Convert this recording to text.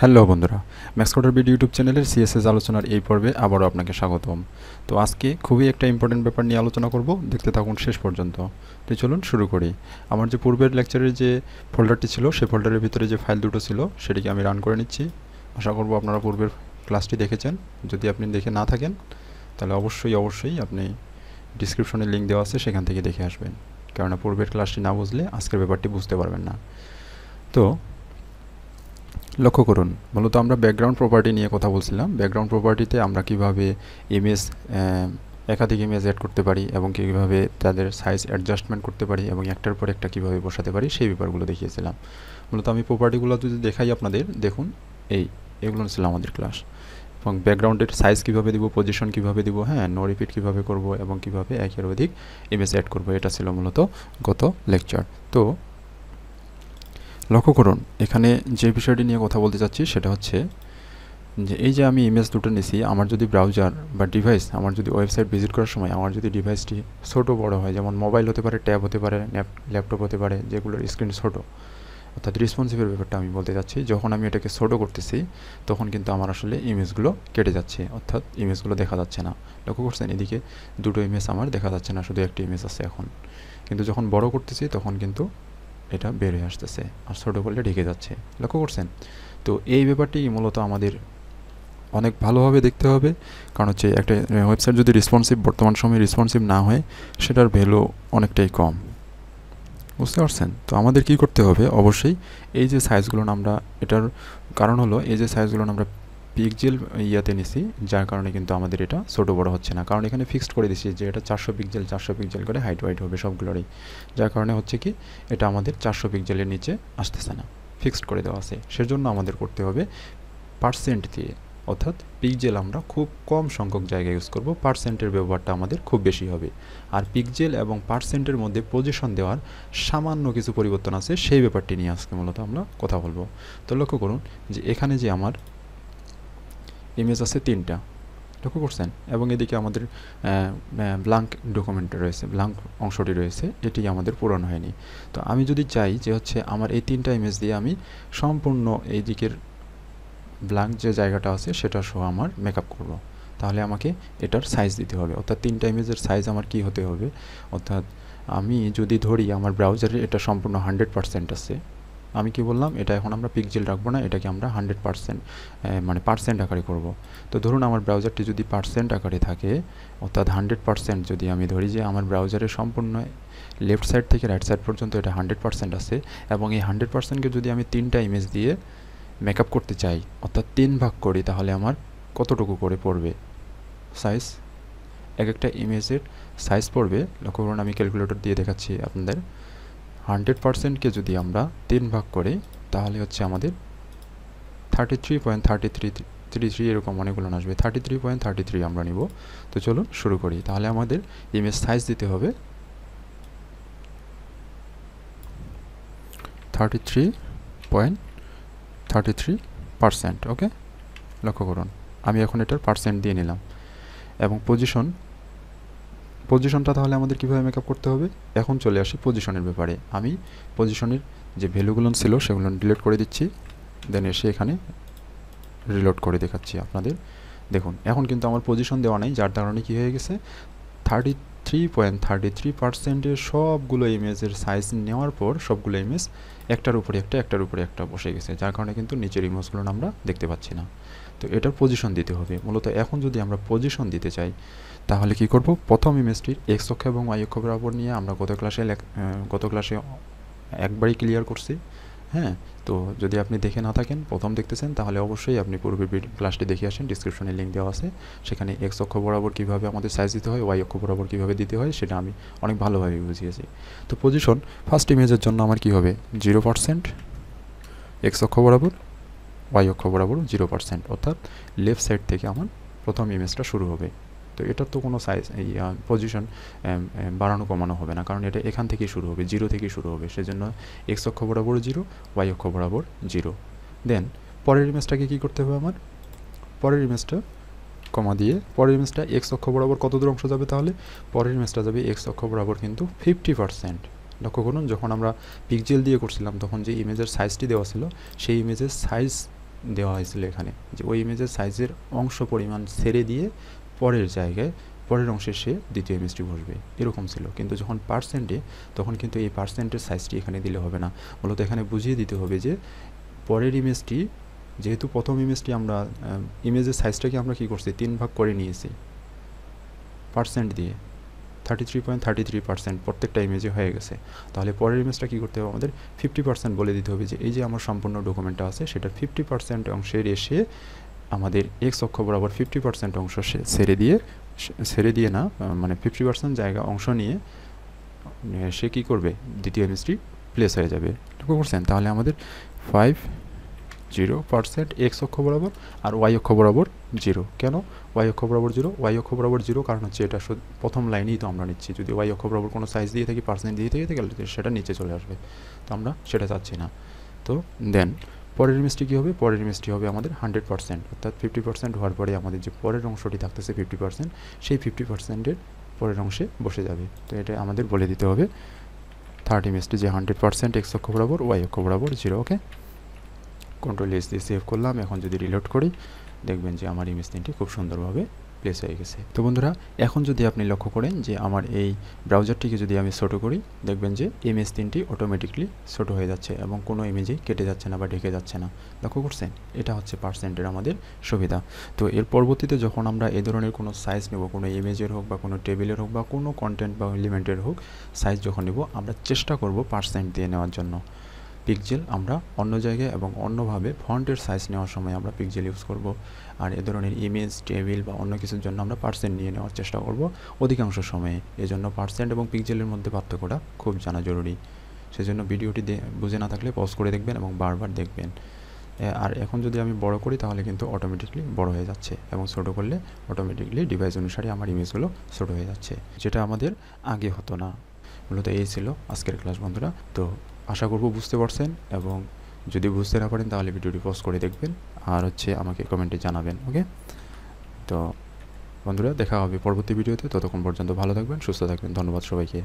Hello বন্ধুরা, ম্যাক্সকোডারবিড YouTube চ্যানেলের CSS আলোচনার এই পর্বে আবারও আপনাকে স্বাগতম। তো আজকে খুবই একটা ইম্পর্টেন্ট ব্যাপার নিয়ে আলোচনা করব, দেখতে থাকুন শেষ পর্যন্ত। তো চলুন শুরু করি। আমার যে পূর্বের লেকচারের যে ফোল্ডারটি ছিল সেই ফোল্ডারের ভিতরে যে ফাইল দুটো ছিল সেটিকে আমি রান করে নিচ্ছি। আশা করব আপনারা পূর্বের ক্লাসটি দেখেছেন। যদি আপনি দেখে না থাকেন তাহলে অবশ্যই আপনি ডিসক্রিপশনে লিঙ্ক দেওয়া আছে, সেখান থেকে দেখে আসবেন, কেননা পূর্বের ক্লাসটি না বুঝলে আজকের ব্যাপারটি বুঝতে পারবেন না। তো লক্ষ্য করুন, মূলত আমরা ব্যাকগ্রাউন্ড প্রপার্টি নিয়ে কথা বলছিলাম। ব্যাকগ্রাউন্ড প্রপার্টিতে আমরা কিভাবে ইমেজ একাধিক ইমেজ অ্যাড করতে পারি এবং কীভাবে তাদের সাইজ অ্যাডজাস্টমেন্ট করতে পারি এবং একটার পর একটা কীভাবে বসাতে পারি সেই ব্যাপারগুলো দেখিয়েছিলাম। মূলত আমি প্রপার্টিগুলো যদি দেখাই আপনাদের, দেখুন এগুলো ছিল আমাদের ক্লাস। এবং ব্যাকগ্রাউন্ডের সাইজ কীভাবে দিব, পজিশন কীভাবে দিব, নো রিপিট কীভাবে করব এবং কীভাবে একের অধিক ইমেজ অ্যাড করব, এটা ছিল মূলত গত লেকচার। তো লক্ষ্য করুন, এখানে যে বিষয়টি নিয়ে কথা বলতে চাচ্ছি সেটা হচ্ছে যে এই যে আমি ইমেজ দুটো নিছি, আমার যদি ব্রাউজার বা ডিভাইস, আমার যদি ওয়েবসাইট ভিজিট করার সময় আমার যদি ডিভাইসটি ছোটো বড় হয়, যেমন মোবাইল হতে পারে, ট্যাব হতে পারে, ল্যাপটপ হতে পারে, যেগুলোর স্ক্রিন ছোটো, অর্থাৎ রেসপন্সিভের ব্যাপারটা আমি বলতে চাচ্ছি। যখন আমি এটাকে ছোটো করতেছি তখন কিন্তু আমার আসলে ইমেজগুলো কেটে যাচ্ছে, অর্থাৎ ইমেজগুলো দেখা যাচ্ছে না। লক্ষ্য করছেন, এদিকে দুটো ইমেজ আমার দেখা যাচ্ছে না, শুধু একটি ইমেজ আছে এখন। কিন্তু যখন বড় করতেছি তখন কিন্তু এটা বের হয়ে আসতেছে, আর ছোটো করলে ঢেকে যাচ্ছে। লক্ষ্য করছেন? তো এই ব্যাপারটি মূলত আমাদের অনেক ভালোভাবে দেখতে হবে, কারণ হচ্ছে একটা ওয়েবসাইট যদি রেসপন্সিভ, বর্তমান সময়ে রেসপন্সিভ না হয়, সেটার ভ্যালু অনেকটাই কম। বুঝতে পারছেন? তো আমাদের কি করতে হবে, অবশ্যই এই যে সাইজগুলো আমরা, এটার কারণ হলো এই যে সাইজগুলো আমরা পিক্সেল ইয়াতে নিছি, যার কারণে কিন্তু আমাদের এটা ছোটো বড় হচ্ছে না, কারণ এখানে ফিক্সড করে দিছি যে এটা 400 পিক্সেল করে হাইট ওয়াইট হবে সবগুলোরই, যার কারণে হচ্ছে কি এটা আমাদের 400 পিক্সেলের নিচে আসতেছে না, ফিক্সড করে দেওয়া আছে। সেজন্য আমাদের করতে হবে পার্সেন্ট দিয়ে, অর্থাৎ পিক্সেল আমরা খুব কম সংখ্যক জায়গায় ইউজ করব, পার্সেন্টের ব্যবহারটা আমাদের খুব বেশি হবে। আর পিক্সেল এবং পার্সেন্টের মধ্যে পজিশন দেওয়ার সামান্য কিছু পরিবর্তন আছে, সেই ব্যাপারটি নিয়ে আজকে মূলত আমরা কথা বলবো। তো লক্ষ্য করুন যে এখানে যে আমার ইমেজ আছে 3টা, লক্ষ্য করছেন, এবং এদিকে আমাদের ব্ল্যাঙ্ক ডকুমেন্ট রয়েছে, ব্ল্যাঙ্ক অংশটি রয়েছে, এটি আমাদের পূরণ হয়নি। তো আমি যদি চাই যে হচ্ছে আমার এই 3টা ইমেজ দিয়ে আমি সম্পূর্ণ এই দিকের ব্ল্যাঙ্ক যে জায়গাটা আছে সেটা সহ আমার মেকআপ করব, তাহলে আমাকে এটার সাইজ দিতে হবে, অর্থাৎ 3টা ইমেজের সাইজ আমার কি হতে হবে, অর্থাৎ আমি যদি ধরি আমার ব্রাউজারে এটা সম্পূর্ণ 100% আছে, আমি কি বললাম, এটা এখন আমরা পিক্সেল রাখবো না, এটাকে আমরা 100% মানে পার্সেন্ট আকারে করব। তো ধরুন আমার ব্রাউজারটি যদি পার্সেন্ট আকারে থাকে, অর্থাৎ 100% যদি আমি ধরি যে আমার ব্রাউজারের সম্পূর্ণ লেফট সাইড থেকে রাইট সাইড পর্যন্ত এটা 100% আছে, এবং এই 100%কে যদি আমি 3টা ইমেজ দিয়ে মেকআপ করতে চাই, অর্থাৎ 3 ভাগ করি, তাহলে আমার কতটুকু করে পড়বে সাইজ, এক একটা ইমেজের সাইজ পড়বে। লক্ষ্য করুন, আমি ক্যালকুলেটর দিয়ে দেখাচ্ছি আপনাদের। 100%কে যদি আমরা 3 ভাগ করি তাহলে হচ্ছে আমাদের 33.33 এরকম অনেকগুলো আসবে, 33.33 আমরা নিব। তো চলুন শুরু করি। তাহলে আমাদের ইমেজ সাইজ দিতে হবে 33.33%। ওকে, লক্ষ্য করুন আমি এখন এটার পার্সেন্ট দিয়ে নিলাম। এবং পজিশনটা তাহলে আমাদের কীভাবে মেকআপ করতে হবে, এখন চলে আসি পজিশনের ব্যাপারে। আমি পজিশনের যে ভ্যালুগুলো ছিল সেগুলো ডিলিট করে দিচ্ছি, দেন এসে এখানে রিলোড করে দেখাচ্ছি আপনাদের। দেখুন এখন কিন্তু আমার পজিশন দেওয়া নাই, যার কারণে কী হয়ে গেছে, 33.33%-এর সবগুলো ইমেজের সাইজ নেওয়ার পর সবগুলো ইমেজ একটার উপরে একটা বসে গেছে, যার কারণে কিন্তু নিচের ইমেজগুলো আমরা দেখতে পাচ্ছি না। তো এটার পজিশন দিতে হবে। মূলত এখন যদি আমরা পজিশন দিতে চাই তাহলে কি করব, প্রথম ইমেজটির এক্স অক্ষ এবং ওয়াই অক্ষ বরাবর নিয়ে আমরা গত ক্লাসে একবারই ক্লিয়ার করছি। তো যদি আপনি দেখে না থাকেন, প্রথম দেখতেছেন, তাহলে অবশ্যই আপনি পূর্বের ক্লাসটি দেখে আসেন, ডিসক্রিপশনে লিঙ্ক দেওয়া আছে, সেখানে এক্স অক্ষ বরাবর কীভাবে আমাদের সাইজ দিতে হয়, ওয়াই অক্ষ বরাবর কীভাবে দিতে হয় সেটা আমি অনেক ভালোভাবে বুঝিয়েছি। তো পজিশন ফার্স্ট ইমেজের জন্য আমার কি হবে, 0% এক্স অক্ষ বরাবর, ওয়াই অক্ষ বরাবর 0%, অর্থাৎ লেফট সাইড থেকে আমার প্রথম ইমেজটা শুরু হবে। তো এটার তো কোনো সাইজ পজিশন বাড়ানো কমানো হবে না, কারণ এটা এখান থেকেই শুরু হবে, 0 থেকেই শুরু হবে, সেজন্য এক্স অক্ষ বরাবর 0, ওয়াই অক্ষ বরাবর 0। দেন পরের ইমেজটাকে কী করতে হবে, আমার পরের ইমেজটা কমা দিয়ে পরের ইমেজটা এক্স অক্ষ বরাবর কত দূর অংশ যাবে, তাহলে পরের ইমেজটা যাবে এক্স অক্ষ বরাবর কিন্তু 50%। লক্ষ্য করুন, যখন আমরা পিক্সেল দিয়ে করছিলাম তখন যে ইমেজের সাইজটি দেওয়া ছিল সেই ইমেজের সাইজ দেওয়া হয়েছিল এখানে, যে ওই ইমেজের সাইজের অংশ পরিমাণ ছেড়ে দিয়ে পরের জায়গায় পরের অংশে সে দ্বিতীয় ইমেজটি বসবে, এরকম ছিল। কিন্তু যখন পার্সেন্টে, তখন কিন্তু এই পার্সেন্টের সাইজটি এখানে দিলে হবে না, মূলত এখানে বুঝিয়ে দিতে হবে যে পরের ইমেজটি, যেহেতু প্রথম ইমেজটি আমরা ইমেজের সাইজটাকে আমরা কী করছি 3 ভাগ করে নিয়েছি পার্সেন্ট দিয়ে, 33.33% প্রত্যেকটা ইমেজে হয়ে গেছে। তাহলে পরের ইমেজটা কী করতে হবে, আমাদের 50% বলে দিতে হবে, যে এই যে আমার সম্পূর্ণ ডকুমেন্টটা আছে সেটা 50% অংশের এসে আমাদের এক্স অক্ষ বরাবর 50% অংশ ছেড়ে দিয়ে না, মানে 50% জায়গা অংশ নিয়ে সে কী করবে, দ্বিতীয় ইমেজটি প্লেস হয়ে যাবে। লক্ষ্য করছেন? তাহলে আমাদের 50% এক্স অক্ষ বরাবর আর ওয়াই অক্ষ বরাবর 0। কেন ওয়াই অক্ষ বরাবর 0? ওয়াই অক্ষ বরাবর 0 কারণ হচ্ছে এটা প্রথম লাইনেই তো আমরা নিচ্ছি। যদি ওয়াই অক্ষ বরাবর কোনো সাইজ দিয়ে থাকি, পার্সেন্ট দিয়ে থাকি, তাহলে সেটা নিচে চলে আসবে, তো আমরা সেটা চাচ্ছি না। তো দেন পরের ইমেজটি কী হবে, পরের ইমেজটি হবে আমাদের 100%, অর্থাৎ 50% হওয়ার পরে আমাদের যে পরের অংশটি থাকতেছে 50%, সেই 50%-এর পরের অংশে বসে যাবে। তো এটা আমাদের বলে দিতে হবে থার্ড ইমেজটি যে 100% এক্স অক্ষ বরাবর, ওয়াই অক্ষ বরাবর 0। ওকে, কন্ট্রোল-S দিয়ে সেভ করলাম। এখন যদি রিলোড করি, দেখবেন যে আমার ইমেজ 3টি খুব সুন্দরভাবে প্লেস হয়ে গেছে। তো বন্ধুরা, এখন যদি আপনি লক্ষ্য করেন যে আমার এই ব্রাউজারটিকে যদি আমি ছোটো করি, দেখবেন যে ইমেজ 3টি অটোমেটিকলি ছোটো হয়ে যাচ্ছে এবং কোনো ইমেজেই কেটে যাচ্ছে না বা ঢেকে যাচ্ছে না। লক্ষ্য করছেন? এটা হচ্ছে পার্সেন্টের আমাদের সুবিধা। তো এর পরবর্তীতে যখন আমরা এই ধরনের কোনো সাইজ নেব, কোনো ইমেজের হোক বা কোনো টেবিলের হোক বা কোনো কন্টেন্ট বা এলিমেন্টের হোক, সাইজ যখন নেব, আমরা চেষ্টা করব পার্সেন্ট দিয়ে নেওয়ার জন্য। পিক্সেল আমরা অন্য জায়গায় এবং অন্যভাবে ফন্টের সাইজ নেওয়ার সময় আমরা পিক্সেল ইউজ করব, আর এ ধরনের ইমেজ, টেবিল বা অন্য কিছুর জন্য আমরা পার্সেন্ট নিয়ে নেওয়ার চেষ্টা করব অধিকাংশ সময়ে। এজন্য পার্সেন্ট এবং পিক্সেলের মধ্যে পার্থক্যটা খুব জানা জরুরি। সেজন্য ভিডিওটি বুঝে না থাকলে পজ করে দেখবেন এবং বারবার দেখবেন। আর এখন যদি আমি বড় করি, তাহলে কিন্তু অটোমেটিকলি বড় হয়ে যাচ্ছে, এবং ছোটো করলে অটোমেটিকলি ডিভাইস অনুসারে আমার ইমেজগুলো ছোটো হয়ে যাচ্ছে, যেটা আমাদের আগে হতো না। মূলত এই ছিল আজকের ক্লাস বন্ধুরা। তো আশা করব বুঝতে পারছেন, এবং যদি বুঝতে না পারেন তাহলে ভিডিওটি পজ করে দেখবেন, আর আমাকে কমেন্টে জানাবেন। ওকে, তো বন্ধুরা দেখা হবে পরবর্তী ভিডিওতে। ততক্ষণ পর্যন্ত ভালো থাকবেন, সুস্থ থাকবেন। ধন্যবাদ সবাইকে।